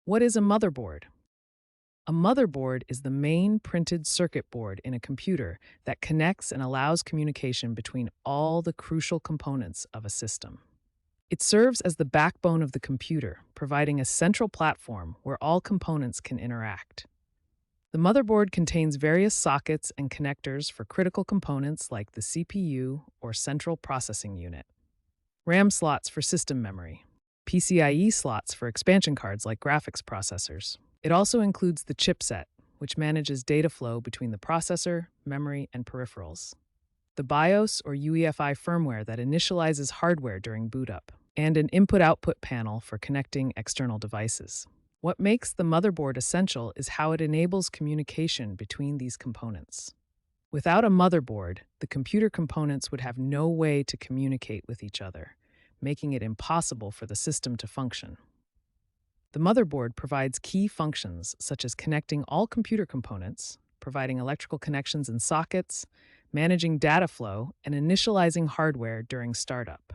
What is a motherboard? A motherboard is the main printed circuit board in a computer that connects and allows communication between all the crucial components of a system. It serves as the backbone of the computer, providing a central platform where all components can interact. The motherboard contains various sockets and connectors for critical components like the CPU or central processing unit, RAM slots for system memory, PCIe slots for expansion cards like graphics processors. It also includes the chipset, which manages data flow between the processor, memory, and peripherals, the BIOS or UEFI firmware that initializes hardware during boot up, and an input-output panel for connecting external devices. What makes the motherboard essential is how it enables communication between these components. Without a motherboard, the computer components would have no way to communicate with each other, making it impossible for the system to function. The motherboard provides key functions such as connecting all computer components, providing electrical connections and sockets, managing data flow, and initializing hardware during startup.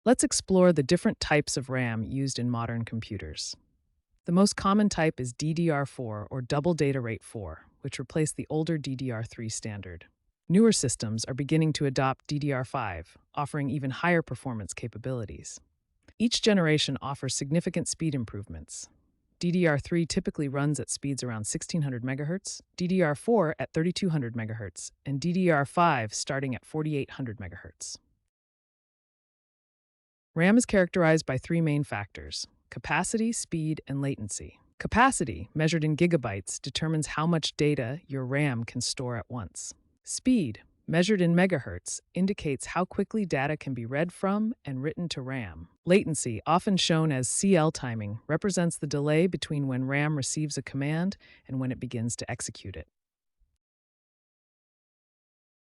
Let's explore the different types of RAM used in modern computers. The most common type is DDR4 or Double Data Rate 4, which replaced the older DDR3 standard. Newer systems are beginning to adopt DDR5, offering even higher performance capabilities. Each generation offers significant speed improvements. DDR3 typically runs at speeds around 1600 MHz, DDR4 at 3200 MHz, and DDR5 starting at 4800 MHz. RAM is characterized by three main factors: capacity, speed, and latency. Capacity, measured in gigabytes, determines how much data your RAM can store at once. Speed, measured in megahertz, indicates how quickly data can be read from and written to RAM. Latency, often shown as CL timing, represents the delay between when RAM receives a command and when it begins to execute it.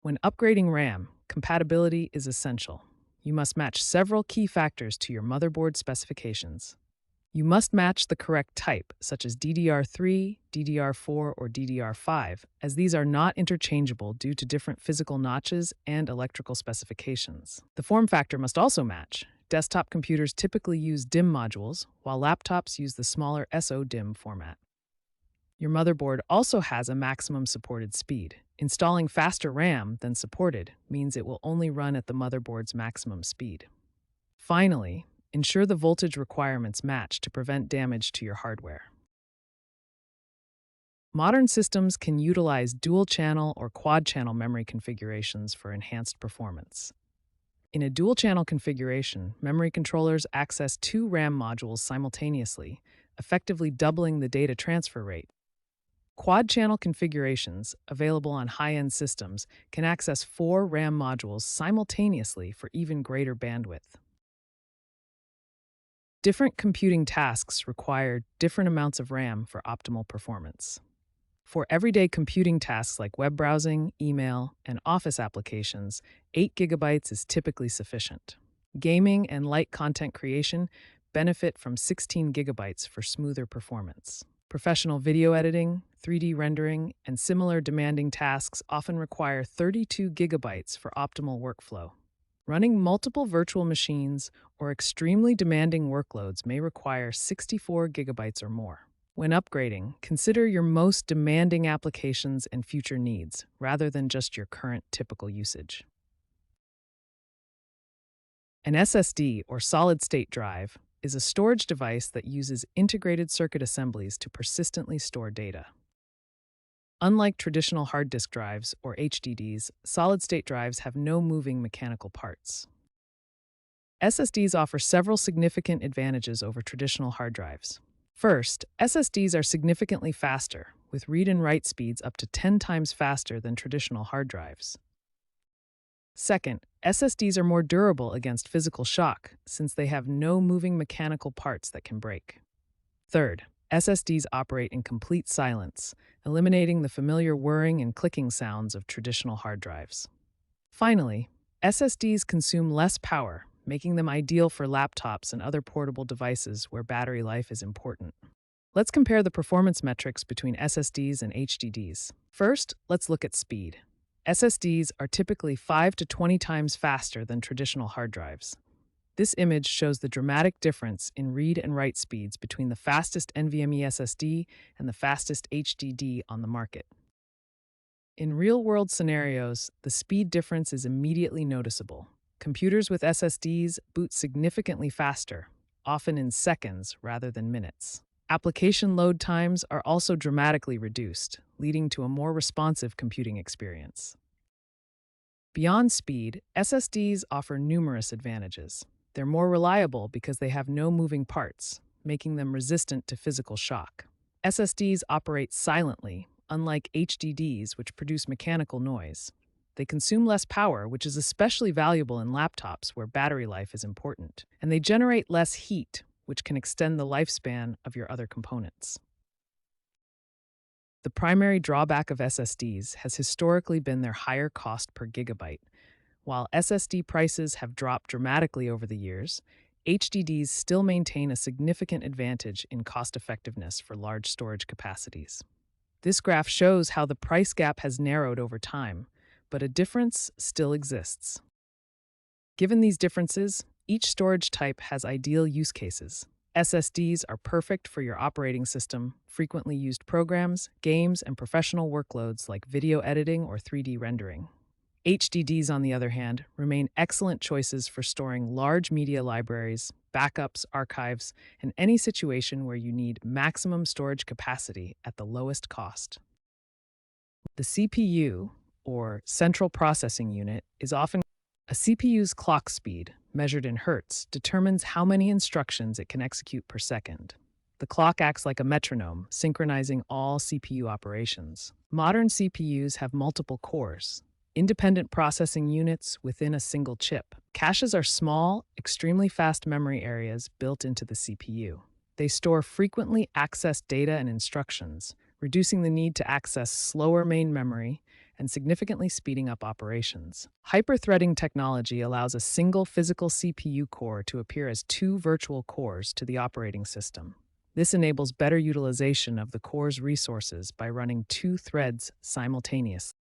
When upgrading RAM, compatibility is essential. You must match several key factors to your motherboard specifications. You must match the correct type, such as DDR3, DDR4, or DDR5, as these are not interchangeable due to different physical notches and electrical specifications. The form factor must also match. Desktop computers typically use DIMM modules, while laptops use the smaller SO-DIMM format. Your motherboard also has a maximum supported speed. Installing faster RAM than supported means it will only run at the motherboard's maximum speed. Finally, ensure the voltage requirements match to prevent damage to your hardware. Modern systems can utilize dual-channel or quad-channel memory configurations for enhanced performance. In a dual-channel configuration, memory controllers access two RAM modules simultaneously, effectively doubling the data transfer rate. Quad-channel configurations, available on high-end systems, can access four RAM modules simultaneously for even greater bandwidth. Different computing tasks require different amounts of RAM for optimal performance. For everyday computing tasks like web browsing, email, and office applications, 8 GB is typically sufficient. Gaming and light content creation benefit from 16 GB for smoother performance. Professional video editing, 3D rendering, and similar demanding tasks often require 32 GB for optimal workflow. Running multiple virtual machines or extremely demanding workloads may require 64 GB or more. When upgrading, consider your most demanding applications and future needs, rather than just your current typical usage. An SSD, or solid-state drive, is a storage device that uses integrated circuit assemblies to persistently store data. Unlike traditional hard disk drives, or HDDs, solid-state drives have no moving mechanical parts. SSDs offer several significant advantages over traditional hard drives. First, SSDs are significantly faster, with read and write speeds up to 10 times faster than traditional hard drives. Second, SSDs are more durable against physical shock, since they have no moving mechanical parts that can break. Third, SSDs operate in complete silence, eliminating the familiar whirring and clicking sounds of traditional hard drives. Finally, SSDs consume less power, making them ideal for laptops and other portable devices where battery life is important. Let's compare the performance metrics between SSDs and HDDs. First, let's look at speed. SSDs are typically 5 to 20 times faster than traditional hard drives. This image shows the dramatic difference in read and write speeds between the fastest NVMe SSD and the fastest HDD on the market. In real-world scenarios, the speed difference is immediately noticeable. Computers with SSDs boot significantly faster, often in seconds rather than minutes. Application load times are also dramatically reduced, leading to a more responsive computing experience. Beyond speed, SSDs offer numerous advantages. They're more reliable because they have no moving parts, making them resistant to physical shock. SSDs operate silently, unlike HDDs, which produce mechanical noise. They consume less power, which is especially valuable in laptops where battery life is important. And they generate less heat, which can extend the lifespan of your other components. The primary drawback of SSDs has historically been their higher cost per gigabyte. While SSD prices have dropped dramatically over the years, HDDs still maintain a significant advantage in cost effectiveness for large storage capacities. This graph shows how the price gap has narrowed over time, but a difference still exists. Given these differences, each storage type has ideal use cases. SSDs are perfect for your operating system, frequently used programs, games, and professional workloads like video editing or 3D rendering. HDDs, on the other hand, remain excellent choices for storing large media libraries, backups, archives, and any situation where you need maximum storage capacity at the lowest cost. The CPU, or Central Processing Unit, is often a CPU's clock speed, measured in hertz, determines how many instructions it can execute per second. The clock acts like a metronome, synchronizing all CPU operations. Modern CPUs have multiple cores, independent processing units within a single chip. Caches are small, extremely fast memory areas built into the CPU. They store frequently accessed data and instructions, reducing the need to access slower main memory and significantly speeding up operations. Hyper-threading technology allows a single physical CPU core to appear as two virtual cores to the operating system. This enables better utilization of the core's resources by running two threads simultaneously.